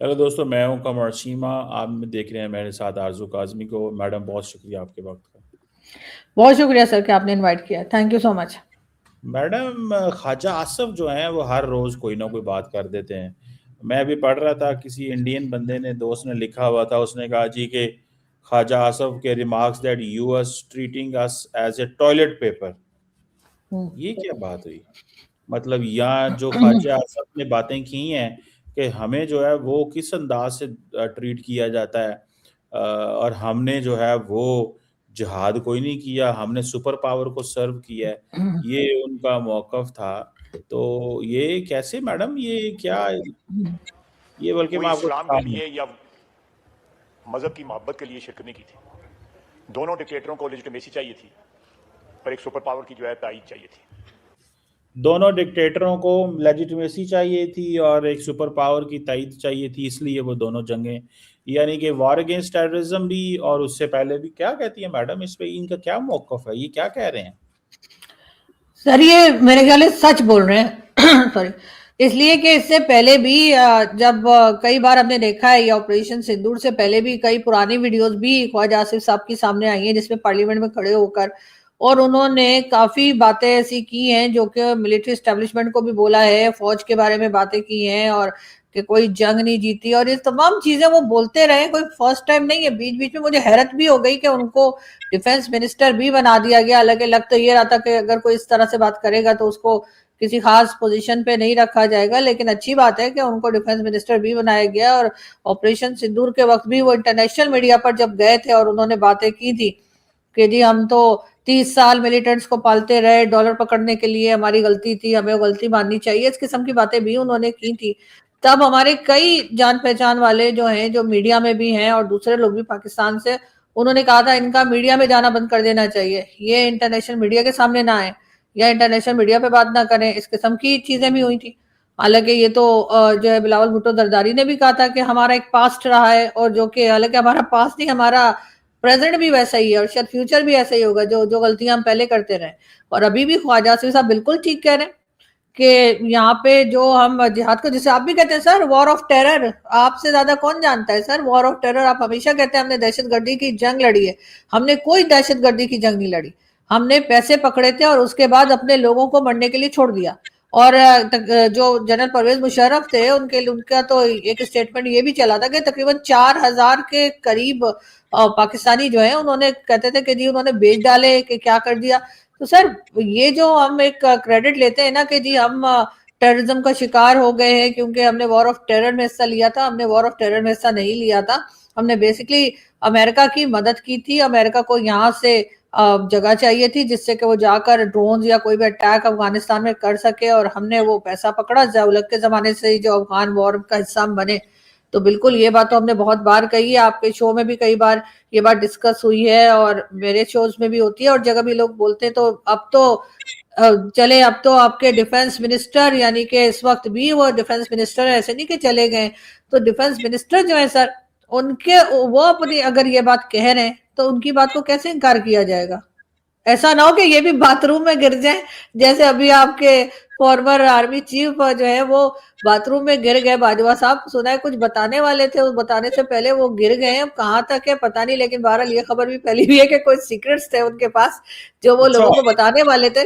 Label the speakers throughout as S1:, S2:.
S1: Hello दोस्तों, मैं हूं कमर शीमा। आप देख रहे हैं मेरे साथ आरजू काजमी को। मैडम, बहुत शुक्रिया आपके वक्त का।
S2: बहुत शुक्रिया सर कि आपने इनवाइट किया। Thank you so much.
S1: Madam, Khawaja Asif जो हैं वो हर रोज़ कोई ना कोई बात कर देते हैं। मैं अभी पढ़ रहा था, किसी इंडियन बंदे ने, दोस्त ने लिखा हुआ था, उसने कहा जी कि ख्वाजा आसफ के remarks that US treating us as a toilet paper. ये क्या बात हुई? मतलब यहाँ जो ख्वाजा आसफ ने बातें की हैं कि हमें जो है वो किस अंदाज से ट्रीट किया जाता है, और हमने जो है वो जिहाद कोई नहीं किया, हमने सुपर पावर को सर्व किया है, ये उनका मौकफ था। तो ये कैसे मैडम, ये क्या? ये बल्कि
S3: कोई
S1: मैं आपको
S3: इस्लाम के
S1: बता दूं।
S3: लिए या मजहब की मोहब्बत के लिए शिरकत नहीं की थी। दोनों डिक्टेटरों को लेजिटिमेसी चाहिए थी, पर एक सुपर पावर की जो है तायीद चाहिए थी।
S1: दोनों डिक्टेटरों को लेजिटिमेसी चाहिए थी और एक सुपर पावर की तायद चाहिए थी, इसलिए वो दोनों जंगें, यानी कि वॉर अगेंस्ट टेररिज्म भी और उससे पहले भी। क्या कहती है मैडम, इस पे इनका क्या मौकफ है? ये क्या कह रहे हैं?
S2: सर ये मेरे ख्याल से सच बोल रहे हैं सॉरी। इसलिए कि इससे पहले भी जब कई बार हमने देखा है, ये ऑपरेशन सिंदूर से पहले भी कई पुरानी वीडियोस भी ख्वाजा आसिफ साहब की सामने आई हैं, जिसमें पार्लियामेंट में खड़े होकर और उन्होंने काफी बातें ऐसी की हैं जो कि मिलिट्री एस्टेब्लिशमेंट को भी बोला है, फौज के बारे में बातें की हैं, और कि कोई जंग नहीं जीती, और ये तमाम चीजें वो बोलते रहे। कोई फर्स्ट टाइम नहीं है। बीच बीच में मुझे हैरत भी हो गई कि उनको डिफेंस मिनिस्टर भी बना दिया गया। हालांकि लग तो ये रहा था कि अगर कोई इस तरह से बात करेगा तो उसको किसी खास पोजीशन पे नहीं रखा जाएगा, लेकिन अच्छी बात है कि उनको डिफेंस मिनिस्टर भी बनाया गया। और ऑपरेशन सिंदूर के वक्त भी वो इंटरनेशनल मीडिया पर जब गए थे और उन्होंने बातें की थी कि जी हम तो 30 साल मिलिटेंट्स को पालते रहे डॉलर पकड़ने के लिए, हमारी गलती थी, हमें वो गलती माननी चाहिए, इस किस्म की बातें भी उन्होंने की थी। तब हमारे कई जान पहचान वाले जो हैं, जो मीडिया में भी हैं और दूसरे लोग भी पाकिस्तान से, उन्होंने कहा था इनका मीडिया में जाना बंद कर देना चाहिए, ये इंटरनेशनल मीडिया के सामने ना आए या इंटरनेशनल मीडिया पे बात ना करें, इस किस्म की चीजें भी हुई थी। हालांकि ये तो जो है बिलावल भुट्टो जरदारी ने भी कहा था कि हमारा एक पास्ट रहा है, और जो कि हालांकि हमारा पास्ट नहीं, हमारा प्रेजेंट भी वैसा ही है और शायद फ्यूचर भी ऐसा ही होगा, जो जो गलतियां हम पहले करते रहे। और अभी भी ख्वाजा आसिफ साहब बिल्कुल ठीक कह रहे हैं कि यहाँ पे जो हम जिहाद को, जिसे आप भी कहते हैं सर वॉर ऑफ टेरर, आपसे ज्यादा कौन जानता है सर वॉर ऑफ टेरर? आप हमेशा कहते हैं हमने दहशतगर्दी की जंग लड़ी है। हमने कोई दहशतगर्दी की जंग नहीं लड़ी। हमने पैसे पकड़े थे और उसके बाद अपने लोगों को मरने के लिए छोड़ दिया। और जो जनरल परवेज मुशर्रफ थे, उनके उनका तो एक स्टेटमेंट ये भी चला था कि तकरीबन 4,000 के करीब पाकिस्तानी जो है, उन्होंने कहते थे कि जी उन्होंने बेच डाले, कि क्या कर दिया। तो सर ये जो हम एक क्रेडिट लेते हैं ना कि जी हम टेररिज्म का शिकार हो गए हैं क्योंकि हमने वॉर ऑफ टेरर में हिस्सा लिया था, हमने वॉर ऑफ टेरर में हिस्सा नहीं लिया था। हमने बेसिकली अमेरिका की मदद की थी। अमेरिका को यहाँ से जगह चाहिए थी जिससे कि वो जाकर ड्रोन या कोई भी अटैक अफगानिस्तान में कर सके, और हमने वो पैसा पकड़ा। ज़िया-उल-हक के जमाने से ही जो अफगान वॉर का हिस्सा हम बने। तो बिल्कुल ये बात तो हमने बहुत बार कही है, आपके शो में भी कई बार ये बात डिस्कस हुई है और मेरे शोज में भी होती है और जगह भी लोग बोलते हैं। तो अब तो चले, अब तो आपके डिफेंस मिनिस्टर, यानी कि इस वक्त भी वो डिफेंस मिनिस्टर है, ऐसे नहीं कि चले गए। तो डिफेंस मिनिस्टर जो है सर, उनके वो अपनी अगर ये बात कह रहे हैं तो उनकी बात को कैसे इनकार किया जाएगा? ऐसा ना हो कि ये भी बाथरूम में गिर जाए, जैसे अभी आपके फॉर्मर आर्मी चीफ जो है वो बाथरूम में गिर गए। बाजवा साहब सुना है कुछ बताने वाले थे, उस बताने से पहले वो गिर गए। अब कहाँ तक है पता नहीं, लेकिन बहरहाल ये खबर भी फैली हुई है कि कुछ सीक्रेट्स थे उनके पास जो वो
S1: अच्छा।
S2: लोगों को बताने वाले थे,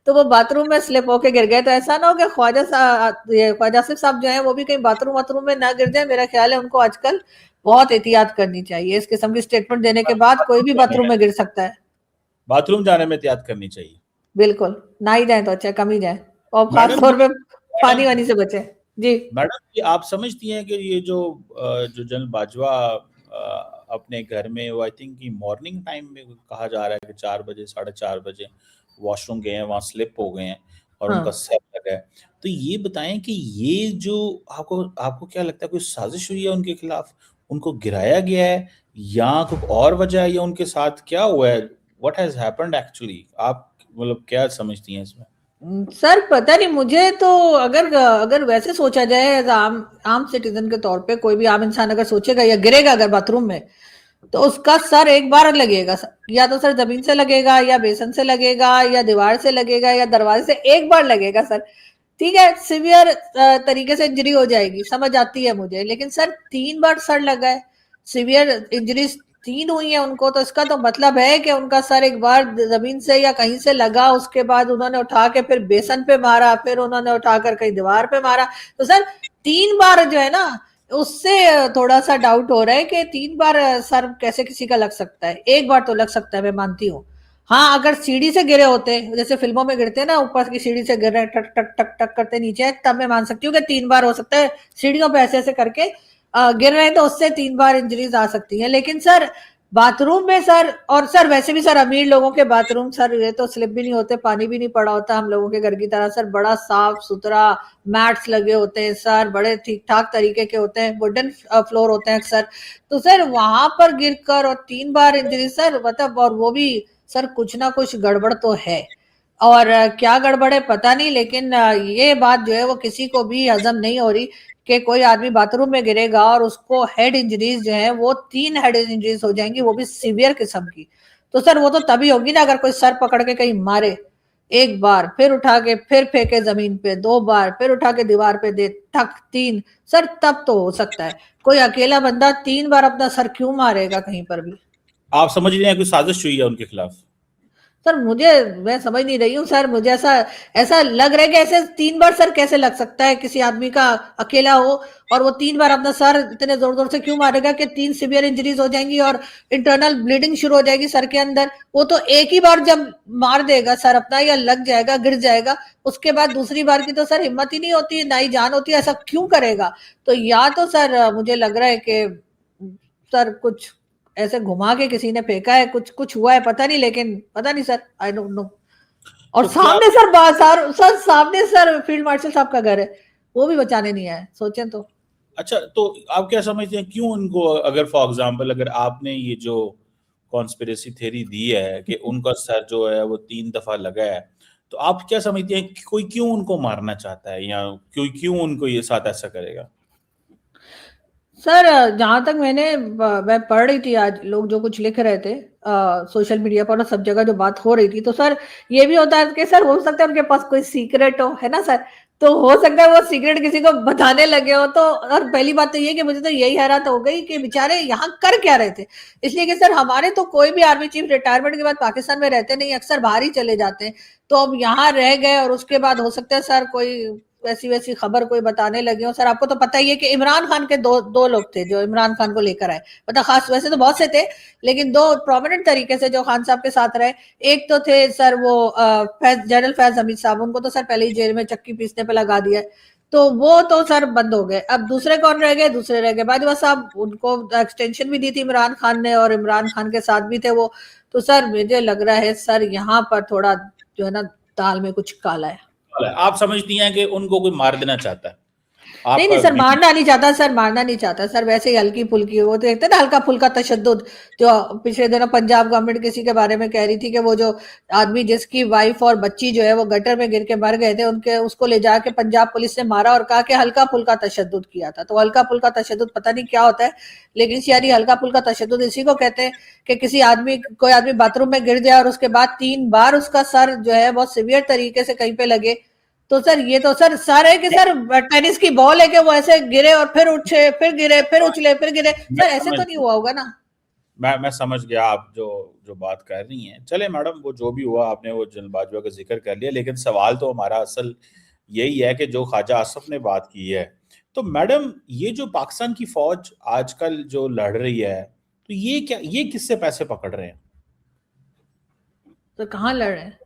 S2: तो वो बाथरूम में स्लिप होके गिर गए। तो ऐसा ना हो कि ख्वाजा आसिफ साहब जो है वो भी कहीं बाथरूम वाथरूम में ना गिर जाए। मेरा ख्याल है उनको आजकल बहुत एहतियात करनी चाहिए। इस किस्म की स्टेटमेंट देने के बाद कोई भी बाथरूम में गिर सकता है।
S1: बाथरूम जाने में एहतियात करनी चाहिए।
S2: बिल्कुल, ना ही जाए तो अच्छा, कम ही जाए, और खास
S1: मैडम
S2: तौर पे पानी
S1: मैडम
S2: वानी से बचे। जी।
S1: मैडम, ये आप समझती हैं कि ये जो जनरल बाजवा अपने घर में, वो आई थिंक कि मॉर्निंग टाइम में कहा जा रहा है कि 4 बजे, 4:30 बजे वॉशरूम गए हैं, वहाँ स्लिप हो गए हैं और उनका
S2: हाँ
S1: सर लगा है। तो ये बताएं कि ये जो, आपको आपको क्या लगता है, कोई साजिश हुई है उनके खिलाफ? उनको गिराया गया है या कोई और वजह है, या उनके साथ क्या हुआ है? What has happened actually? आप मतलब क्या समझती हैं इसमें?
S2: सर पता नहीं मुझे तो, अगर अगर वैसे सोचा जाए एज आम आम सिटीजन के तौर पे, कोई भी आम इंसान अगर सोचेगा या गिरेगा अगर बाथरूम में, तो उसका सर एक बार लगेगा सर। या तो सर जमीन से लगेगा, या बेसन से लगेगा, या दीवार से लगेगा, या दरवाजे से एक बार लगेगा सर। ठीक है, सिवियर तरीके से इंजरी हो जाएगी, समझ आती है मुझे, लेकिन सर 3 बार सर लगा है, सिवियर इंजरीज 3 हुई है उनको, तो इसका तो मतलब है कि उनका सर एक बार जमीन से या कहीं से लगा, उसके बाद उन्होंने उठा के फिर बेसन पे मारा, फिर उन्होंने उठाकर कहीं दीवार पे मारा, तो सर 3 बार जो है ना, उससे थोड़ा सा डाउट हो रहा है कि 3 बार सर कैसे किसी का लग सकता है। एक बार तो लग सकता है, मैं मानती हूँ। हाँ, अगर सीढ़ी से गिरे होते, जैसे फिल्मों में गिरते हैं ना, ऊपर की सीढ़ी से गिर रहे हैं, टक टक टक टक करते नीचे, तब मैं मान सकती हूँ कि 3 बार हो सकता है, सीढ़ियों पे ऐसे ऐसे करके गिर रहे हैं, तो उससे 3 बार इंजरीज आ सकती है। लेकिन सर बाथरूम में सर, और सर वैसे भी सर अमीर लोगों के बाथरूम सर ये तो स्लिप भी नहीं होते, पानी भी नहीं पड़ा होता हम लोगों के घर की तरह सर, बड़ा साफ सुथरा, मैट्स लगे होते हैं सर, बड़े ठीक ठाक तरीके के होते हैं, वुडन फ्लोर होते हैं अक्सर, तो सर वहां पर गिरकर और 3 बार इंजरी सर, मतलब, और वो भी सर कुछ ना कुछ गड़बड़ तो है। और क्या गड़बड़ है पता नहीं, लेकिन ये बात जो है वो किसी को भी हजम नहीं हो रही कि कोई आदमी बाथरूम में गिरेगा और उसको हेड इंजरीज जो है वो 3 हेड इंजरीज हो जाएंगी, वो भी सीवियर किस्म की। तो सर वो तो तभी होगी ना अगर कोई सर पकड़ के कहीं मारे, एक बार, फिर उठा के फिर फेंके जमीन पे, 2 बार, फिर उठा के दीवार पे दे, ठक 3, सर तब तो हो सकता है। कोई अकेला बंदा 3 बार अपना सर क्यों मारेगा कहीं पर भी?
S1: आप समझ रहे हैं कोई साजिश हुई है उनके खिलाफ?
S2: सर मुझे, मैं समझ नहीं रही हूँ सर, मुझे ऐसा ऐसा लग रहा है कि ऐसे 3 बार सर कैसे लग सकता है किसी आदमी का, अकेला हो, और वो 3 बार अपना सर इतने जोर जोर से क्यों मारेगा कि 3 सीवियर इंजरीज हो जाएंगी और इंटरनल ब्लीडिंग शुरू हो जाएगी सर के अंदर। वो तो एक ही बार जब मार देगा सर अपना, या लग जाएगा, गिर जाएगा, उसके बाद दूसरी बार की तो सर हिम्मत ही नहीं होती, ना ही जान होती है, ऐसा क्यों करेगा? तो या तो सर मुझे लग रहा है कि सर कुछ ऐसे घुमा के किसी ने फेंका है, कुछ कुछ हुआ है, पता नहीं, लेकिन पता नहीं सर, आई डोंट नो। और
S1: तो क्या,
S2: सामने सर बाजार सर, सामने सर फील्ड मार्शल साहब का घर है, वो भी बचाने नहीं आए, सोचें तो।
S1: अच्छा, तो आप क्या समझते हैं क्यों उनको, अगर फॉर एग्जांपल अगर आपने ये जो कॉन्स्पिरेसी थ्योरी दी है कि उनका सर जो है वो 3 दफा लगा है, तो आप क्या समझते हैं कि कोई क्यों उनको मारना चाहता है, या कोई क्यों उनको ये साथ ऐसा करेगा?
S2: सर जहां तक मैं पढ़ रही थी आज, लोग जो कुछ लिख रहे थे सोशल मीडिया पर और सब जगह जो बात हो रही थी, तो सर ये भी होता है कि सर हो सकता है उनके पास कोई सीक्रेट हो, है ना सर, तो हो सकता है वो सीक्रेट किसी को बताने लगे हो। तो और पहली बात तो ये कि मुझे तो यही हैरात हो गई कि बेचारे यहाँ कर क्या रहे थे, इसलिए कि सर हमारे तो कोई भी आर्मी चीफ रिटायरमेंट के बाद पाकिस्तान में रहते नहीं, अक्सर बाहर ही चले जाते हैं, तो अब यहाँ रह गए और उसके बाद हो सकता है सर कोई वैसी वैसी खबर कोई बताने लगे हो। सर आपको तो पता ही है कि इमरान खान के दो लोग थे जो इमरान खान को लेकर आए, मतलब खास, वैसे तो बहुत से थे, लेकिन 2 प्रोमिनेंट तरीके से जो खान साहब के साथ रहे, एक तो थे सर वो जनरल फैज हमीद साहब, उनको तो सर पहले ही जेल में चक्की पीसने पे लगा दिया है, तो वो तो सर बंद हो गए। अब दूसरे कौन रह गए? दूसरे रह गए बाजवा साहब, उनको एक्सटेंशन भी दी थी इमरान खान ने और इमरान खान के साथ भी थे वो। तो सर मुझे लग रहा है सर यहाँ पर थोड़ा जो है ना, दाल में कुछ काला है।
S1: आप समझती हैं कि उनको कोई मार देना चाहता है?
S2: नहीं नहीं
S1: आपका
S2: सर, मारना नहीं चाहता सर, मारना नहीं चाहता सर, वैसे ही हल्की फुल्की, वो तो देखते ना हल्का फुल्का तशद्दुद, जो पिछले दिनों पंजाब गवर्नमेंट किसी के बारे में कह रही थी कि वो जो आदमी जिसकी वाइफ और बच्ची जो है वो गटर में गिर के मर गए थे, उनके उसको ले जाके पंजाब पुलिस ने मारा और कहा कि हल्का फुल्का तशद्दुद किया था। तो हल्का फुल्का तशद्दुद पता नहीं क्या होता है, लेकिन यार हल्का फुल्का तशद्दुद इसी को कहते हैं कि किसी आदमी, कोई आदमी बाथरूम में गिर जाए और उसके बाद 3 बार उसका सर जो है बहुत सिवियर तरीके से कहीं पे लगे, तो सर ये तो सर है कि सर टेनिस की बॉल है कि वो ऐसे गिरे और फिर उठे, फिर गिरे, फिर उछले, फिर गिरे, सर ऐसे तो नहीं हुआ होगा ना?
S1: मैं समझ गया आप जो जो बात कर रही हैं। चले मैडम, वो जो भी हुआ, आपने वो जल्दबाजियों का जिक्र कर लिया, लेकिन सवाल तो हमारा असल यही है कि जो ख्वाजा आसफ ने बात की है, तो मैडम ये जो पाकिस्तान की फौज आजकल जो लड़ रही है, तो ये क्या, ये किससे पैसे पकड़ रहे हैं?
S2: तो कहाँ लड़ रहे हैं?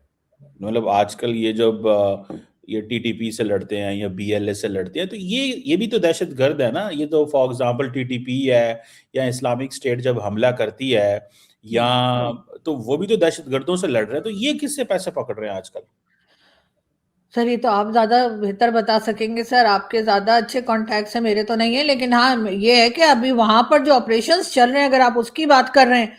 S1: मतलब आजकल ये जब ये टीटीपी से लड़ते हैं या बीएलए से लड़ते हैं, तो ये भी तो दहशत गर्द है ना। ये तो फॉर एग्जांपल टीटीपी है या इस्लामिक स्टेट जब हमला करती है, या तो वो भी तो दहशत गर्दों से लड़ रहे हैं, तो ये किससे पैसे पकड़ रहे हैं आजकल?
S2: सर ये तो आप ज्यादा बेहतर बता सकेंगे सर, आपके ज्यादा अच्छे कॉन्टैक्ट्स हैं, मेरे तो नहीं है, लेकिन हाँ ये है कि अभी वहां पर जो ऑपरेशंस चल रहे हैं, अगर आप उसकी बात कर रहे हैं,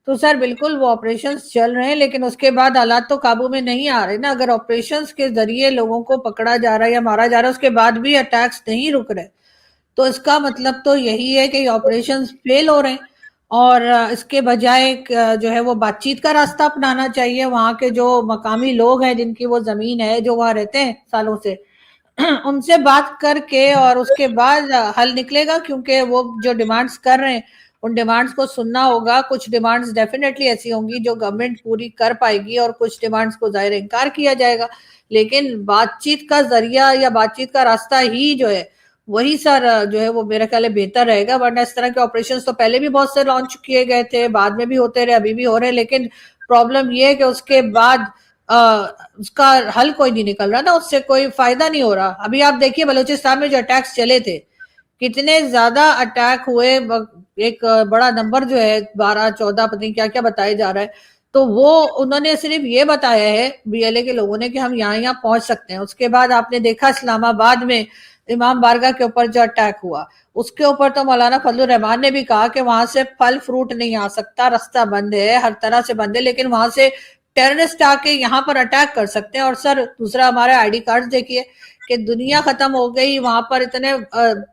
S2: तो सर बिल्कुल वो ऑपरेशंस चल रहे हैं, लेकिन उसके बाद हालात तो काबू में नहीं आ रहे ना। अगर ऑपरेशंस के जरिए लोगों को पकड़ा जा रहा है या मारा जा रहा है, उसके बाद भी अटैक्स नहीं रुक रहे, तो इसका मतलब तो यही है कि ऑपरेशंस फेल हो रहे हैं। और इसके बजाय जो है वो बातचीत का रास्ता अपनाना चाहिए। वहां के जो मकामी लोग हैं, जिनकी वो जमीन है, जो वहां रहते हैं सालों से, उनसे बात करके और उसके बाद हल निकलेगा, क्योंकि वो जो डिमांड्स कर रहे हैं उन डिमांड्स को सुनना होगा। कुछ डिमांड्स डेफिनेटली ऐसी होंगी जो गवर्नमेंट पूरी कर पाएगी और कुछ डिमांड्स को जाहिर इनकार किया जाएगा, लेकिन बातचीत का जरिया या बातचीत का रास्ता ही जो है वही सर जो है वो मेरा ख्याल है बेहतर रहेगा। वरना इस तरह के ऑपरेशंस तो पहले भी बहुत से लॉन्च किए गए थे, बाद में भी होते रहे, अभी भी हो रहे हैं, लेकिन प्रॉब्लम ये है कि उसके बाद उसका हल कोई नहीं निकल रहा ना, उससे कोई फायदा नहीं हो रहा। अभी आप देखिए बलूचिस्तान में जो अटैक्स चले थे, कितने ज्यादा अटैक हुए, एक बड़ा नंबर जो है 12-14 पता नहीं क्या क्या बताया जा रहा है, तो वो उन्होंने सिर्फ ये बताया है बीएलए के लोगों ने कि हम यहाँ पहुंच सकते हैं। उसके बाद आपने देखा इस्लामाबाद में इमाम बारगाह के ऊपर जो अटैक हुआ, उसके ऊपर तो मौलाना फजलुर रहमान ने भी कहा कि वहां से फल फ्रूट नहीं आ सकता, रास्ता बंद है, हर तरह से बंद है, लेकिन वहां से टेररिस्ट आके यहाँ पर अटैक कर सकते हैं। और सर दूसरा हमारे आईडी कार्ड देखिए कि दुनिया खत्म हो गई, वहां पर इतने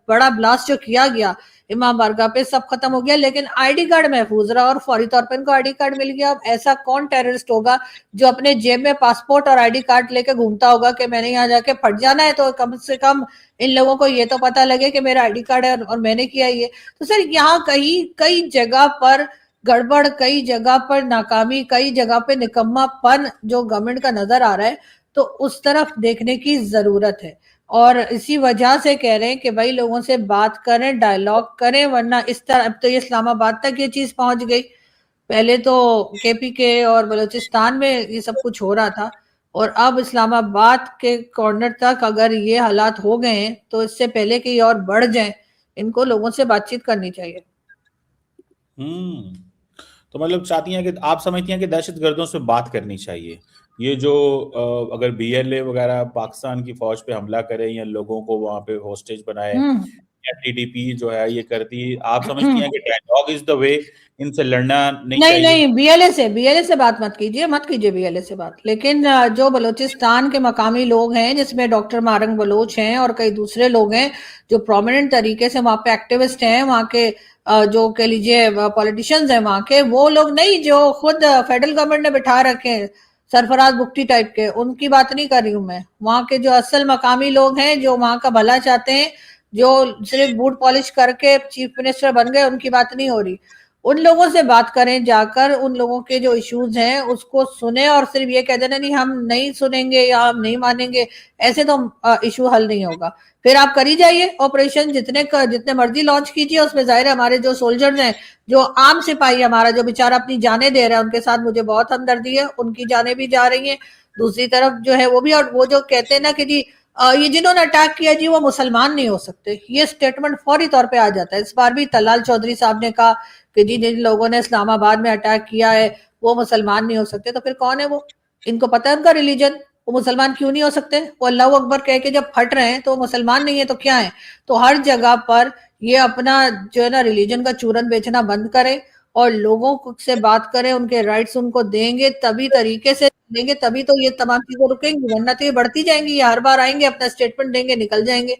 S2: बड़ा ब्लास्ट जो किया गया इमाम बारगाह पे, सब खत्म हो गया, लेकिन आईडी कार्ड महफूज रहा और फौरी तौर पर इनको आईडी कार्ड मिल गया। अब ऐसा कौन टेररिस्ट होगा जो अपने जेब में पासपोर्ट और आईडी कार्ड लेके घूमता होगा कि मैंने यहाँ जाके फट जाना है, तो कम से कम इन लोगों को ये तो पता लगे कि मेरा आईडी कार्ड है और मैंने किया ये। तो सर यहाँ कई जगह पर गड़बड़, कई जगह पर नाकामी, कई जगह पे निकम्मापन जो गवर्नमेंट का नजर आ रहा है, तो उस तरफ देखने की जरूरत है। और इसी वजह से कह रहे हैं कि भाई लोगों से बात करें, डायलॉग करें, वरना इस तरह अब तो ये इस्लामाबाद तक ये चीज पहुंच गई। पहले तो केपी के और बलूचिस्तान में ये सब कुछ हो रहा था, और अब इस्लामाबाद के कॉर्नर तक अगर ये हालात हो गए हैं, तो इससे पहले कि ये और बढ़ जाए, इनको लोगों से बातचीत करनी चाहिए।
S1: तो मतलब चाहती हैं कि आप समझती हैं कि दहशतगर्दों से बात करनी चाहिए। ये जो अगर बीएलए वगैरह पाकिस्तान की फौज पे हमला करे या लोगों को वहां पे होस्टेज बनाए या टीडीपी जो है ये करती, आप समझती हैं कि डायलॉग इज द वे, इनसे लड़ना नहीं चाहिए?
S2: नहीं, बीएलए से बात मत कीजिए बीएलए से बात। लेकिन जो बलूचिस्तान के मकामी लोग हैं, जिसमें डॉक्टर मारंग बलोच हैं और कई दूसरे लोग हैं जो प्रोमिनेंट तरीके से वहां पे एक्टिविस्ट हैं, वहां के जो कह लीजिए पॉलिटिशियंस हैं वहां के, वो लोग नहीं जो खुद फेडरल गवर्नमेंट ने बिठा रखे हैं सरफराज बुख्ती टाइप के, उनकी बात नहीं कर रही हूँ मैं। वहां के जो असल मकामी लोग हैं जो वहां का भला चाहते हैं, जो सिर्फ बूट पॉलिश करके चीफ मिनिस्टर बन गए, उनकी बात नहीं हो रही। उन लोगों से बात करें जाकर, उन लोगों के जो इश्यूज हैं उसको सुने, और सिर्फ ये कह देना नहीं हम नहीं सुनेंगे या हम नहीं मानेंगे, ऐसे तो इशू हल नहीं होगा। फिर आप करी जाइए ऑपरेशन, जितने मर्जी लॉन्च कीजिए, उसमें जाहिर है हमारे जो सोल्जर्स हैं, जो आम सिपाही हमारा जो बेचारा अपनी जानें दे रहा है, उनके साथ मुझे बहुत हमदर्दी है, उनकी जानें भी जा रही हैं, दूसरी तरफ जो है वो भी। और वो जो कहते हैं ना कि जी ये जिन्होंने अटैक किया जी वो मुसलमान नहीं हो सकते, ये स्टेटमेंट फौरी तौर पे आ जाता है। इस बार भी तलाल चौधरी साहब ने कहा कि जी जिन लोगों ने इस्लामाबाद में अटैक किया है वो मुसलमान नहीं हो सकते। तो फिर कौन है वो? इनको पता है उनका रिलीजन, वो मुसलमान क्यों नहीं हो सकते? वो अल्लाह अकबर कह के जब फट रहे हैं तो वो मुसलमान नहीं है तो क्या है? तो हर जगह पर ये अपना जो है ना रिलीजन का चूरन बेचना बंद करें और लोगों से बात करें, उनके राइट्स उनको देंगे, तभी तरीके से देंगे, तभी तो ये तमाम चीजें रुकेंगी, वरना तो ये बढ़ती जाएंगी। ये हर बार आएंगे, अपना स्टेटमेंट देंगे, निकल जाएंगे।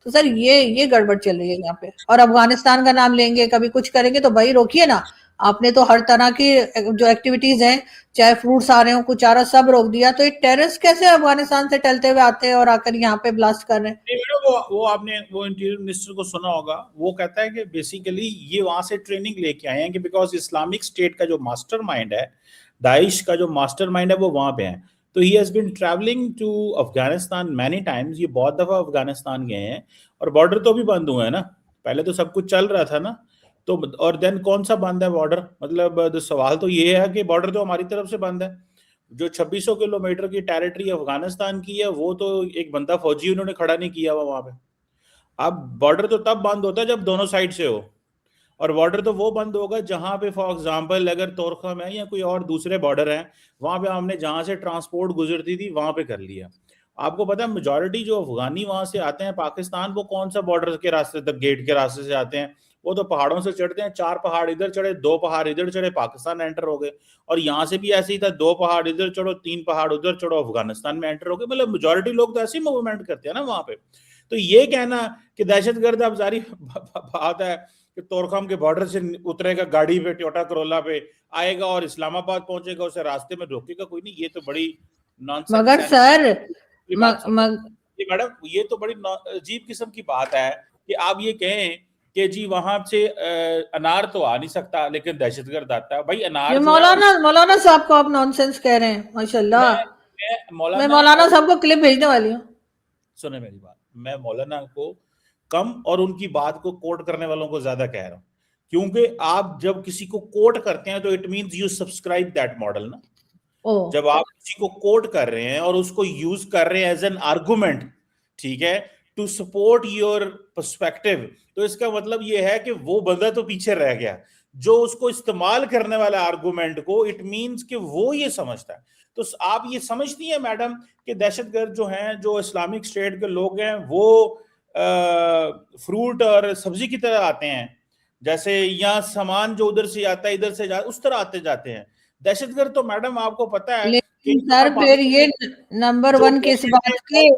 S2: तो सर ये गड़बड़ चल रही है यहाँ पे। और अफगानिस्तान का नाम लेंगे, कभी कुछ करेंगे, तो भाई रोकिए ना। आपने तो हर तरह की जो एक्टिविटीज हैं, चाहे फ्रूट्स आ रहे हो, कुछ आ रहा, सब रोक दिया। तो ये टेररिस्ट कैसे अफगानिस्तान से टलते हुए आते हैं और आकर यहाँ पे ब्लास्ट कर रहे हैं?
S1: वो आपने वो इंटीरियर मिनिस्टर को सुना होगा, वो कहता है कि बेसिकली ये वहां से ट्रेनिंग लेके आए हैं कि बिकॉज इस्लामिक स्टेट का जो मास्टरमाइंड है, दाइश का जो मास्टरमाइंड है वो वहां पे है। तो he has been travelling to Afghanistan many times, ये बहुत दफा अफगानिस्तान गए हैं, और बॉर्डर तो भी बंद हुए हैं ना, पहले तो सब कुछ चल रहा था ना, तो और देन कौन सा बंद है बॉर्डर? मतलब सवाल तो ये है कि बॉर्डर तो हमारी तरफ से बंद है। जो 2600 किलोमीटर की टेरिटरी अफगानिस्तान की है, वो तो एक बंदा फौजी उन्होंने खड़ा नहीं किया हुआ वहां पे। अब बॉर्डर तो तब बंद होता है जब दोनों साइड से हो, और बॉर्डर तो वो बंद होगा जहां पे फॉर एग्जांपल अगर तोरखम है या कोई और दूसरे बॉर्डर हैं, वहां पे हमने जहां से ट्रांसपोर्ट गुजरती थी वहां पे कर लिया। आपको पता है मेजोरिटी जो अफगानी वहां से आते हैं पाकिस्तान, वो कौन सा बॉर्डर के रास्ते तक, गेट के रास्ते से आते हैं? वो तो पहाड़ों से चढ़ते हैं, 4 पहाड़ इधर चढ़े, 2 पहाड़ इधर चढ़े, पाकिस्तान एंटर हो गए। और यहाँ से भी ऐसे ही था, 2 पहाड़ इधर चढ़ो, 3 पहाड़ उधर चढ़ो, अफगानिस्तान में एंटर हो गए। मतलब मेजोरिटी लोग तो ऐसे ही मूवमेंट करते हैं ना वहां पे। तो ये कहना कि दहशतगर्द, अब जारी बात है कि तोरखम के बॉर्डर से उतरेगा गाड़ी पे, टोयोटा करोला पे आएगा और इस्लामाबाद पहुंचेगा, उसे रास्ते में रोकेगा कोई नहीं, ये तो बड़ी नॉनसेंस
S2: मगर सर
S1: बात ये मैडम ये तो बड़ी अजीब किस्म की बात है कि आप ये कहें कि जी वहां से अनार तो आ नहीं सकता लेकिन दहशतगर्द आता है। भाई अनार
S2: ये
S1: जो है
S2: मौलाना साहब को आप नॉनसेंस कह रहे हैं, माशाल्लाह। मैं
S1: मौलाना
S2: मौलाना साहब को क्लिप भेजने वाली हूँ।
S1: सुने मेरी बात, मैं मौलाना को कम और उनकी बात को कोट करने वालों को ज्यादा कह रहा हूं, क्योंकि आप जब किसी को कोट करते हैं तो it means you subscribe that model ना। जब आप किसी को कोट कर रहे हैं और उसको यूज कर रहे हैं एज एन आर्गुमेंट, ठीक है, टू सपोर्ट योर पर्सपेक्टिव, तो इसका मतलब ये है कि वो बंदा तो पीछे रह गया जो उसको इस्तेमाल करने वाला आर्गुमेंट को, इट मींस कि वो ये समझता है। तो आप ये समझती हैं मैडम कि दहशतगर्द जो हैं, जो इस्लामिक स्टेट के लोग हैं, वो फ्रूट और सब्जी की तरह आते हैं, जैसे यहाँ सामान जो उधर से आता है इधर से उस तरह आते जाते हैं। दहशतगर्द तो मैडम आपको पता है
S2: लेकिन सर फिर ये नंबर 1 किस बात के,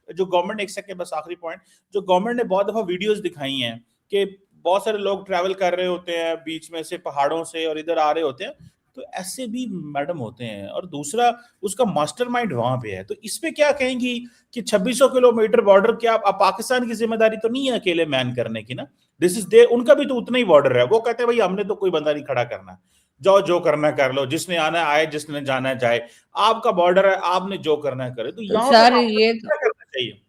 S1: जो गवर्नमेंट, एक सेकंड बस आखिरी पॉइंट, जो गवर्नमेंट ने बहुत दफा वीडियोस दिखाई हैं कि बहुत सारे लोग ट्रैवल कर रहे होते हैं बीच में से पहाड़ों से और इधर आ रहे होते हैं, तो ऐसे भी मैडम होते हैं। और दूसरा उसका मास्टरमाइंड वहां पे है। तो इस पे क्या कहेंगी कि 2600 किलोमीटर बॉर्डर, क्या आप पाकिस्तान की जिम्मेदारी तो नहीं है अकेले मैन करने की ना, दिस इज दे, उनका भी तो उतना ही बॉर्डर है। वो कहते हैं भाई हमने तो कोई बंदा नहीं खड़ा करना, जाओ जो करना कर लो, जिसने आना आए, जिसने जाना जाए, आपका बॉर्डर है, आपने जो करना करे। तो यहाँ
S2: सर ये
S1: क्या करना चाहिए?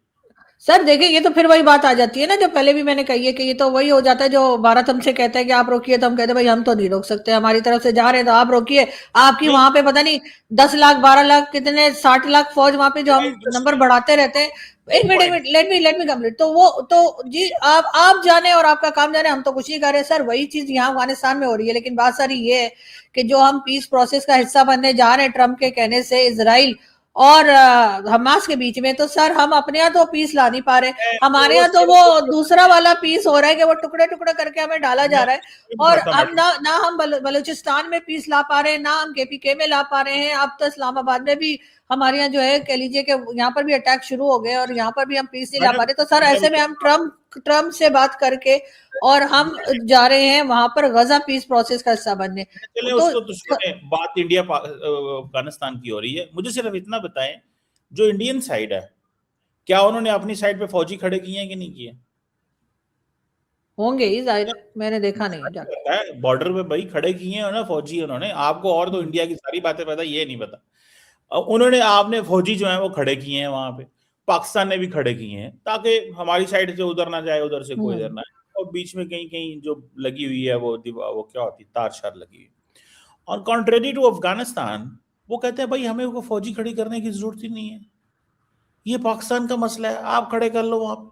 S2: सर देखिए, ये तो फिर वही बात आ जाती है ना जो पहले भी मैंने कही है कि ये तो वही हो जाता है जो भारत हमसे कहता है कि आप रोकिए, तो हम कहते हैं भाई हम तो नहीं रोक सकते, हमारी तरफ से जा रहे हैं तो आप रोकिए। आपकी वहां पे पता नहीं 10 लाख 12 लाख कितने 60 लाख फौज वहां पे जो हम नंबर बढ़ाते रहते हैं। एक मिनट लेट मी कंप्लीट। तो वो तो जी आप जाने और आपका काम जाने, हम तो कुछ नहीं कर रहे सर। वही चीज यहाँ अफगानिस्तान में हो रही है। लेकिन बात सारी ये है कि जो हम पीस प्रोसेस का हिस्सा बनने जा रहे हैं ट्रम्प के कहने से इजराइल और हमास के बीच में, तो सर हम अपने यहाँ तो पीस ला नहीं पा रहे। हमारे यहाँ तो वो दूसरा वाला पीस हो रहा है कि वो टुकड़े टुकड़े करके हमें डाला जा रहा है। और अब ना हम बलूचिस्तान में पीस ला पा रहे हैं, ना हम केपीके में ला पा रहे हैं। अब तो इस्लामाबाद में भी हमारे यहाँ जो है कह लीजिए कि यहाँ पर भी अटैक शुरू हो गए और यहाँ पर भी हम पीस नहीं ला पा रहे। तो सर ऐसे में हम ट्रम्प से बात करके और हम जा रहे हैं वहां पर गजा पीस प्रोसेस का हिस्सा बनने।
S1: तो बात इंडिया अफगानिस्तान की हो रही है। मुझे सिर्फ इतना बताएं, जो इंडियन साइड है, क्या उन्होंने अपनी साइड पे फौजी खड़े किए हैं कि नहीं किए?
S2: होंगे ही जाहिर, मैंने देखा नहीं।
S1: बॉर्डर पे भाई खड़े किए हैं ना फौजी उन्होंने। आपको और तो इंडिया की सारी बातें पता, ये नहीं पता। उन्होंने आपने फौजी जो है वो खड़े किए हैं वहां पे, पाकिस्तान ने भी खड़े किए हैं ताकि हमारी साइड से उधर ना जाए, उधर से कोई इधर ना आए। और बीच में कहीं कहीं जो लगी हुई है वो क्या होती है, तार शार लगी हुई। और कॉन्ट्रेरी टू अफगानिस्तान, वो कहते हैं भाई हमें वो फौजी खड़ी करने की जरूरत ही नहीं है, ये पाकिस्तान का मसला है, आप खड़े कर लो वहां पे।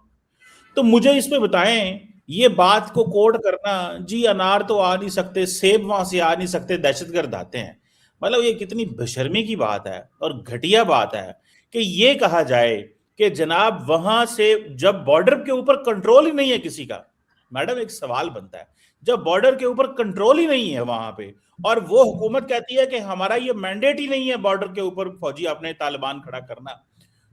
S1: तो मुझे इस पे बताएं, ये बात को कोड करना, जी अनार तो आ नहीं सकते, सेब वहां से आ नहीं सकते, दहशतगर्द आते हैं, मतलब ये कितनी बेशर्मी की बात है और घटिया बात है कि ये कहा जाए कि जनाब वहां से जब बॉर्डर के ऊपर कंट्रोल ही नहीं है किसी का। मैडम एक सवाल बनता है, जब बॉर्डर के ऊपर कंट्रोल ही नहीं है वहां पे और वो हुकूमत कहती है कि हमारा ये मैंडेट ही नहीं है बॉर्डर के ऊपर फौजी अपने तालिबान खड़ा करना,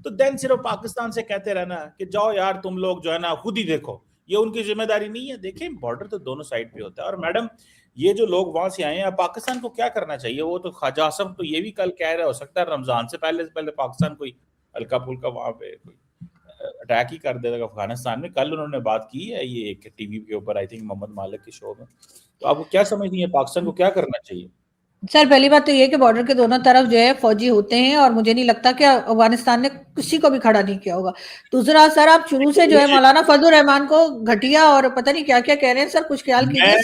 S1: तो देन सिर्फ पाकिस्तान से कहते रहना कि जाओ यार तुम लोग जो है ना खुद ही देखो, ये उनकी जिम्मेदारी नहीं है। देखें बॉर्डर तो दोनों साइड पे होता है। और मैडम ये जो लोग वहां से आए हैं, पाकिस्तान को क्या करना चाहिए? वो तो ख्वाजा आसम तो ये भी कल कह रहे, हो सकता है रमजान से पहले पाकिस्तान कोई हल्का फुल्का वहां पे कोई अटैक ही कर देगा अफगानिस्तान में। कल उन्होंने बात की है ये एक टीवी के ऊपर, आई थिंक मोहम्मद मालिक के शो में। तो आपको क्या समझती है पाकिस्तान को क्या करना चाहिए?
S2: सर पहली बात तो ये कि बॉर्डर के दोनों तरफ जो है फौजी होते हैं और मुझे नहीं लगता कि अफगानिस्तान ने किसी को भी खड़ा नहीं किया होगा। दूसरा सर आप शुरू से जो है मौलाना फजल रहमान को घटिया और पता नहीं क्या क्या कह रहे हैं सर, कुछ ख्याल कीजिए।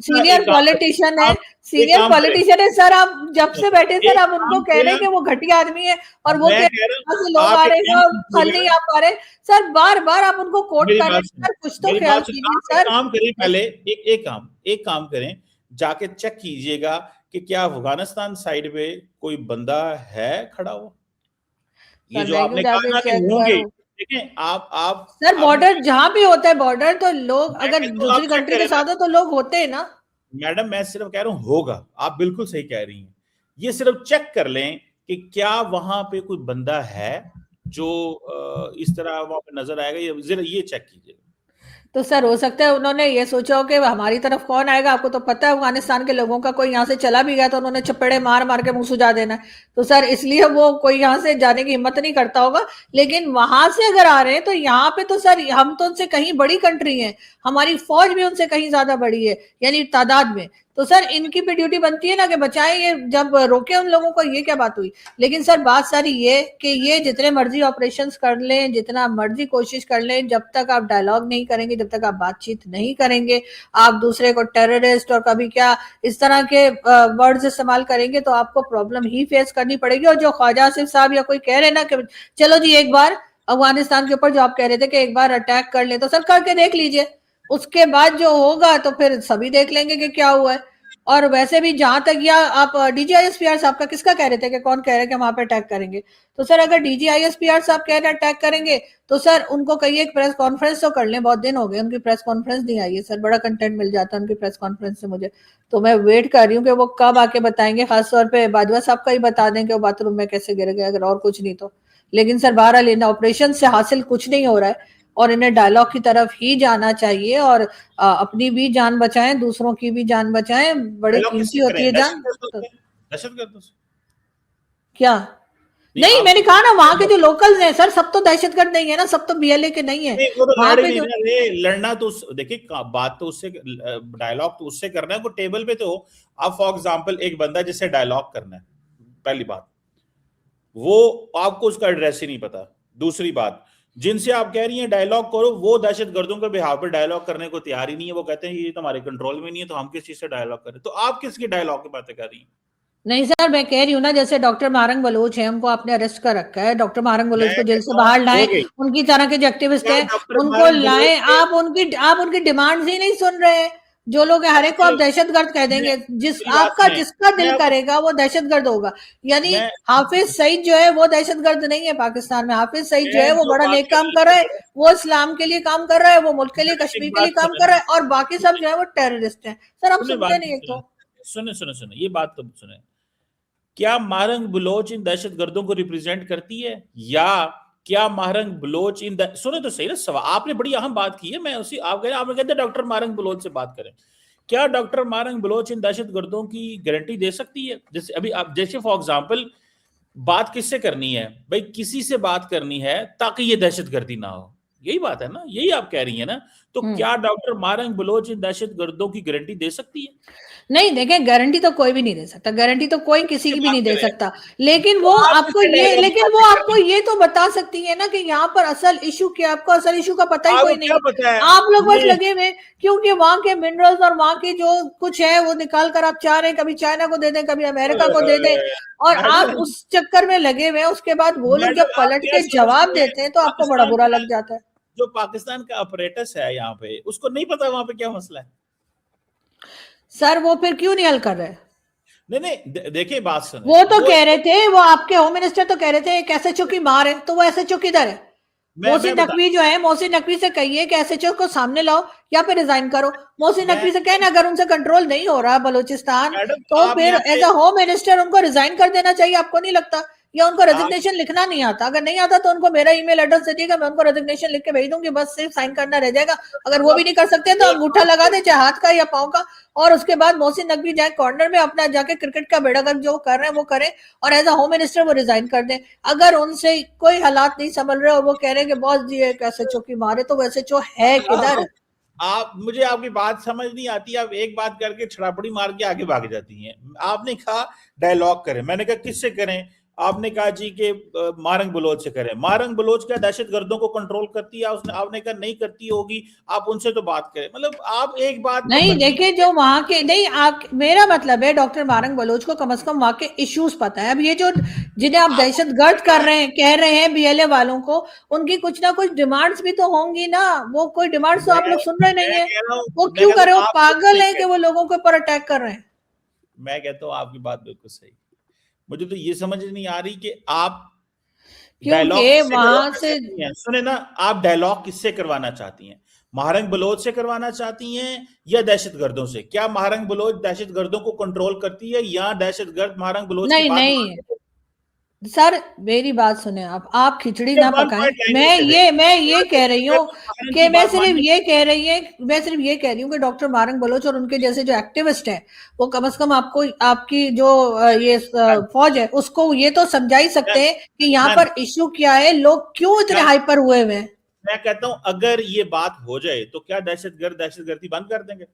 S2: सीनियर पॉलिटिशियन है, सीनियर पॉलिटिशियन है सर। आप जब से बैठे सर आप उनको कह रहे हैं कि वो घटिया आदमी है और वो कह रहे हैं लोग आ रहे हैं और फल नहीं आ पा रहे। सर बार बार आप उनको कोट कर रहे हैं सर, कुछ तो ख्याल कीजिए सर।
S1: काम करें पहले, एक काम करें, जाके चेक कीजिएगा कि क्या अफगानिस्तान साइड पे कोई बंदा है खड़ा हुआ। ये जो आपने कहा ना कि होंगे, देखें आप
S2: सर बॉर्डर जहां भी होता है बॉर्डर, तो लोग अगर दूसरी कंट्री के साथ हो तो लोग होते हैं ना।
S1: मैडम मैं सिर्फ कह रहा हूं होगा, आप बिल्कुल सही कह रही हैं। ये सिर्फ चेक कर लें कि क्या वहां पे कोई बंदा है जो इस तरह वहां पे नजर आएगा, ये चेक कीजिए।
S2: तो सर हो सकता है उन्होंने ये सोचा हो कि हमारी तरफ कौन आएगा, आपको तो पता है अफगानिस्तान के लोगों का, कोई यहाँ से चला भी गया तो उन्होंने चपेड़े मार मार के मुंह सुजा देना है, तो सर इसलिए वो कोई यहाँ से जाने की हिम्मत नहीं करता होगा। लेकिन वहां से अगर आ रहे हैं तो यहाँ पे तो सर हम तो उनसे कहीं बड़ी कंट्री है, हमारी फौज भी उनसे कहीं ज्यादा बड़ी है यानी तादाद में, तो सर इनकी भी ड्यूटी बनती है ना कि बचाएं, ये जब रोके उन लोगों को, ये क्या बात हुई। लेकिन सर बात सारी ये कि ये जितने मर्जी ऑपरेशंस कर लें, जितना मर्जी कोशिश कर लें, जब तक आप डायलॉग नहीं करेंगे, जब तक आप बातचीत नहीं करेंगे, आप दूसरे को टेररिस्ट और कभी क्या इस तरह के वर्ड्स इस्तेमाल करेंगे तो आपको प्रॉब्लम ही फेस करनी पड़ेगी। और जो ख्वाजा आसिफ साहब या कोई कह रहे ना कि चलो जी एक बार अफगानिस्तान के ऊपर जो आप कह रहे थे कि एक बार अटैक कर ले, तो सर करके देख लीजिए, उसके बाद जो होगा तो फिर सभी देख लेंगे कि क्या हुआ है। और वैसे भी जहां तक, या आप डीजीआईएसपीआर साहब का किसका कह रहे थे कि कौन कह रहे हैं कि वहां पे अटैक करेंगे, तो सर अगर डीजीआईएसपीआर साहब कह रहे हैं अटैक करेंगे तो सर उनको कहिए एक प्रेस कॉन्फ्रेंस तो कर लें, बहुत दिन हो गए उनकी प्रेस कॉन्फ्रेंस नहीं आई है सर, बड़ा कंटेंट मिल जाता है उनकी प्रेस कॉन्फ्रेंस से मुझे, तो मैं वेट कर रही हूँ कि वो कब आके बताएंगे, खासतौर पे बाजवा साहब का ही बता दें कि वो बाथरूम में कैसे गिर गए, अगर और कुछ नहीं तो। लेकिन सर बहरहाल इन ऑपरेशन से हासिल कुछ नहीं हो रहा है और इन्हें डायलॉग की तरफ ही जाना चाहिए और अपनी भी जान बचाएं, दूसरों की भी जान बचाएं, बड़ी कीमती होती है जान।
S1: दहशतगर्द
S2: क्या नहीं, मैंने कहा ना वहां के जो लोकल्स हैं सर, सब तो दहशतगर्द नहीं है ना, सब तो बीएलए के नहीं है,
S1: वो तो
S2: वहां
S1: लड़
S2: पे
S1: ही
S2: जो
S1: नहीं रहे, लड़ना तो देखिए बात तो उससे, डायलॉग तो उससे करना है वो टेबल पे तो। आप फॉर एग्जांपल एक बंदा जिससे डायलॉग करना है, पहली बात वो आपको उसका एड्रेस ही नहीं पता, दूसरी बात जिनसे आप कह रही हैं डायलॉग करो वो दहशतगर्दों के बिहाव पे डायलॉग करने को तैयार ही नहीं है, वो कहते हैं ये तो हमारे कंट्रोल में नहीं है तो हम किस चीज से डायलॉग करें, तो आप किसकी डायलॉग की बातें कर रही हैं?
S2: नहीं सर, मैं कह रही हूँ ना, जैसे डॉक्टर मारंग बलोच है, उनको आपने अरेस्ट कर रखा है, डॉक्टर मारंग बलोच
S1: मैं
S2: को जेल
S1: कहता
S2: से
S1: हूँ
S2: बाहर लाएं,
S1: हो गई
S2: उनकी तरह के जो एक्टिविस्ट
S1: क्या
S2: हैं
S1: डॉक्टर
S2: उनको
S1: मारंग बलोच
S2: लाएं,
S1: के
S2: आप उनकी डिमांड्स ही नहीं सुन रहे हैं। जो लोग हर एक को आप दहशतगर्द कह देंगे, जिस
S1: मेरी बात
S2: आपका
S1: सुने,
S2: जिसका दिल
S1: मैं
S2: करेगा वो दहशतगर्द होगा। यानी
S1: मैं
S2: हाफिज सईद जो है वो दहशतगर्द नहीं है पाकिस्तान में, हाफिज सईद जो है वो
S1: जो
S2: बड़ा
S1: बात
S2: नेक
S1: कर
S2: काम कर रहा है, वो इस्लाम के लिए काम कर रहा है, वो मुल्क के लिए,
S1: एक
S2: कश्मीर के लिए
S1: बात
S2: काम
S1: सुने
S2: कर रहा है, और बाकी सब जो है वो टेररिस्ट हैं। सर हम
S1: सुने
S2: सुनते
S1: बात
S2: नहीं एक तो।
S1: सुने सुने सुने ये बात तो सुने, क्या मारंग बलोच इन दहशतगर्दों को रिप्रेजेंट करती है, या क्या मारंग बलोच इन सुने तो सही ना सवाल, आपने बड़ी अहम बात की है, मैं उसी आप कह रहे आपने कहते डॉक्टर मारंग बलोच से बात करें, क्या डॉक्टर मारंग बलोच इन दहशतगर्दों की गारंटी दे सकती है? जैसे अभी आप जैसे फॉर एग्जांपल बात किससे करनी है भाई, किसी से बात करनी है ताकि ये दहशतगर्दी ना हो, यही बात है ना, यही आप कह रही है ना, तो क्या डॉक्टर मारंग बलोच इन दहशतगर्दों की गारंटी दे सकती है?
S2: नहीं देखें, गारंटी तो कोई भी नहीं दे सकता, गारंटी तो कोई किसी की भी नहीं दे
S1: करें
S2: सकता, लेकिन
S1: तो
S2: वो
S1: आप
S2: आपको
S1: किससे
S2: ये
S1: डायलॉग की
S2: लेकिन वो
S1: बातें कर
S2: आपको
S1: रही हैं?
S2: ये तो बता सकती है ना कि यहाँ पर असल इशू क्या, आपको असल इशू का पता ही
S1: आपको
S2: कोई नहीं
S1: क्या
S2: है।
S1: पता है
S2: आप लोग बस
S1: ये
S2: लगे हुए, क्योंकि वहां के मिनरल्स और वहां के जो कुछ है वो निकाल कर आप चाह रहे हैं, कभी चाइना को दे दें, कभी अमेरिका को दे दें, और आप
S1: मैडम
S2: उस चक्कर में लगे हुए हैं। उसके बाद वो लोग जब
S1: मैडम आप
S2: पलट
S1: क्या
S2: के
S1: समझती
S2: जवाब
S1: हैं
S2: देते हैं तो आपको बड़ा
S1: पाकिस्तान
S2: बुरा
S1: का
S2: लग जाता है।
S1: जो पाकिस्तान का ऑपरेटस है यहाँ पे, उसको नहीं पता वहां पे क्या मसला है?
S2: सर वो फिर क्यों नहीं हल कर रहे?
S1: नहीं नहीं देखिए बात सुने,
S2: वो तो कह रहे थे, वो आपके होम मिनिस्टर तो कह रहे थे एक एसएचओ की मार है, तो वो एसएचओ किधर है? मोहसिन
S1: मैं बता
S2: नकवी जो है, मोहसिन नकवी से कहिए कि एसएचओ को सामने लाओ या फिर रिजाइन करो। मोहसिन
S1: मैं
S2: नकवी से कहना अगर उनसे कंट्रोल नहीं हो रहा बलूचिस्तान,
S1: मैडम
S2: तो
S1: आप
S2: फिर
S1: यहाँ
S2: एज
S1: पे
S2: अ होम मिनिस्टर उनको रिजाइन कर देना चाहिए, आपको नहीं लगता? या उनको
S1: आप
S2: रेजिग्नेशन लिखना नहीं आता? अगर नहीं आता तो उनको मेरा ईमेल एड्रेस दे दिएगा, मैं उनको रेजिग्नेशन लिख के भेज दूंगी, बस सिर्फ साइन करना रह जाएगा। अगर वो भी नहीं कर सकते तो अंगूठा लगा दे, चाहे हाथ का या पाँव का, और उसके बाद मोहसिन नकवी जाए कॉर्नर में अपना जाके क्रिकेट का बेड़ागर्क जो कर रहे हैं वो करें, और एज अ होम मिनिस्टर वो रिजाइन कर दें। अगर उनसे कोई हालात नहीं संभल रहे और वो कह रहे हैं कि बॉस जी एक एसएचओ की मारे, तो वो एसएचओ है किधर?
S1: आप मुझे आपकी बात समझ नहीं आती, आप एक बात करके छड़ापड़ी मार के आगे भाग जाती हैं। आपने कहा डायलॉग करें, मैंने कहा किससे करें? आपने कहा जी के मारंग बलोच से करें। मारंग बलोच क्या दहशतगर्दों को कंट्रोल करती है? उसने आपने कहा नहीं करती होगी, आप उनसे तो बात करें। मतलब आप एक बात को
S2: नहीं
S1: तरजीह
S2: देखिए, जो वहां के नहीं, मेरा मतलब है डॉक्टर मारंग बलोच को कम से कम वहां के इश्यूज पता है। अब ये जो जिन्हें आप
S1: आपको
S2: दहशतगर्द
S1: पता
S2: कर
S1: है,
S2: रहे हैं, कह रहे हैं बीएलए वालों को, उनकी कुछ ना कुछ डिमांड्स भी तो होंगी ना। वो कोई डिमांड्स तो आप लोग सुन रहे नहीं
S1: मैं
S2: है।
S1: कह रहा हूं,
S2: वो
S1: मैं
S2: क्यों
S1: कहता
S2: कर रहे
S1: हूं
S2: हो?
S1: आप
S2: पागल है
S1: ठीक
S2: कि
S1: है,
S2: वो लोगों के ऊपर अटैक कर रहे हैं।
S1: मैं कहता हूं आपकी बात बिल्कुल सही। मुझे तो ये समझ नहीं आ रही कि आप डायलॉग
S2: क्योंकि
S1: किससे
S2: वहां
S1: करवाना
S2: से
S1: चाहती हैं? सुने ना, आप डायलॉग किससे करवाना चाहती हैं? महारंग बलोच से करवाना चाहती हैं या दहशतगर्दों से? क्या महारंग बलोच दहशतगर्दों को कंट्रोल करती है या दहशतगर्द महारंग बलोच की
S2: नहीं
S1: बात
S2: नहीं,
S1: मानते हैं?
S2: सर मेरी बात सुने आप खिचड़ी
S1: ये
S2: ना
S1: वन
S2: पकाएं।
S1: पॉइंट लैंग्वेज
S2: मैं
S1: है।
S2: ये कह रही हूँ
S1: मारन
S2: कि
S1: की
S2: मैं
S1: बात
S2: सिर्फ
S1: माननी
S2: ये कह रही हूँ कि डॉक्टर मारंग बलोच और उनके जैसे जो एक्टिविस्ट हैं वो कम से कम आपको आपकी जो
S1: मैम,
S2: फौज है उसको ये तो समझा ही सकते
S1: मैम,
S2: हैं कि यहाँ
S1: मैम,
S2: पर इश्यू क्या है, लोग क्यों इतने
S1: मैम,
S2: हाइपर हुए हुए हैं।
S1: मैं कहता हूं अगर ये बात हो जाए तो क्या दहशतगर्दी बंद कर देंगे?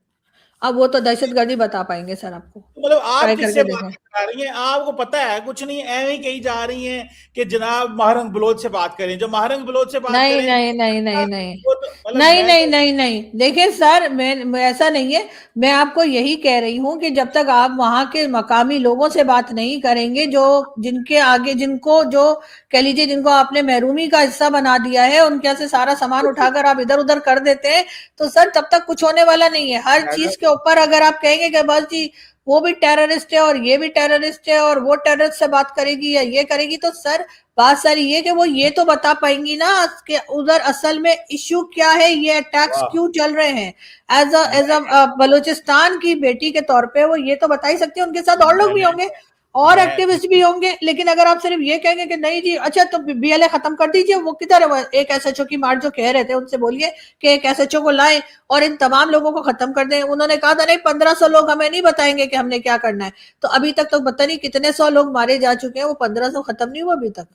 S2: अब वो तो दहशतगर्दी बता पाएंगे सर, आपको
S1: मतलब आप
S2: ट्राई
S1: किससे
S2: करके
S1: बात
S2: देखें।
S1: करा रही हैं? आपको पता है कुछ नहीं, एवं ही कही जा रही हैं कि जनाब महरंग बलोच से बात करें, जो महरंग बलोच से बात
S2: नहीं
S1: करें
S2: नहीं नहीं नहीं नहीं
S1: वो तो मतलब
S2: नहीं
S1: मैं
S2: नहीं
S1: तो
S2: नहीं नहीं देखिए सर, मैं ऐसा नहीं है। मैं आपको यही कह रही हूं कि जब तक आप वहां के मकामी लोगों से बात नहीं करेंगे, जो जिनके आगे जिनको जो कह लीजिए जिनको आपने महरूमी का हिस्सा बना दिया है, उनके से सारा सामान उठाकर आप इधर उधर कर देते हैं, तो सर तब तक कुछ होने वाला नहीं है। हर चीज के
S1: मैडम
S2: ऊपर अगर आप कहेंगे कि बस जी वो भी टेररिस्ट है और ये भी टेररिस्ट है और वो टेररिस्ट से बात करेगी या ये करेगी, तो सर बात सारी ये कि वो ये तो बता पाएंगी ना कि उधर असल में इश्यू क्या है, ये अटैक्स
S1: वाह
S2: क्यों चल रहे हैं। एज
S1: मैं
S2: अ बलूचिस्तान की बेटी के तौर पे वो ये तो बता ही सकती है। उनके साथ और लोग भी
S1: मैं
S2: होंगे और
S1: मैं
S2: एक्टिविस्ट भी होंगे, लेकिन अगर आप सिर्फ ये कहेंगे कि नहीं जी अच्छा तो बीएलए खत्म कर दीजिए, वो किधर है वो एक एसएचओ की मार जो कह रहे थे, उनसे बोलिए कि एक एसएचओ को लाए और इन तमाम लोगों को खत्म कर दें। उन्होंने कहा था नहीं 1500 लोग हमें नहीं बताएंगे कि हमने क्या करना है, तो अभी तक तो पता नहीं कितने 100 लोग मारे जा चुके हैं, वो 1500 खत्म नहीं हुआ अभी तक।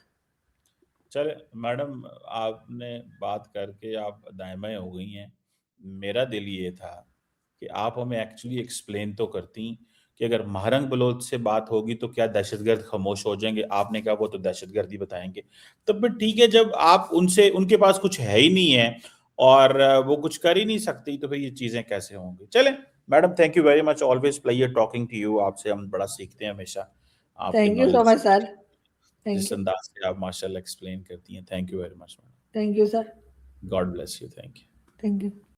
S1: चले मैडम, आपने बात करके आप दायमाएं हो गई हैं। मेरा दिल ये था कि आप हमें एक्चुअली एक्सप्लेन तो करती कि अगर महरंग बलोच से बात होगी तो क्या दहशतगर्द खामोश हो जाएंगे? आपने कहा वो तो दहशतगर्दी बताएंगे। तब भी ठीक है, जब आप उनसे उनके पास कुछ है ही नहीं है और वो कुछ कर ही नहीं सकती तो फिर ये चीजें कैसे होंगी? चले madam, thank you very much, always pleasure talking to you. आपसे हम बड़ा सीखते हैं हमेशा, आपके
S2: thank you so
S1: knowledge
S2: much sir. Thank
S1: जिस
S2: यू।
S1: अंदाज से आप माशाल्लाह एक्सप्लेन करती हैं। Thank you very much madam.
S2: Thank you sir.
S1: God bless you. Thank you.
S2: Thank you.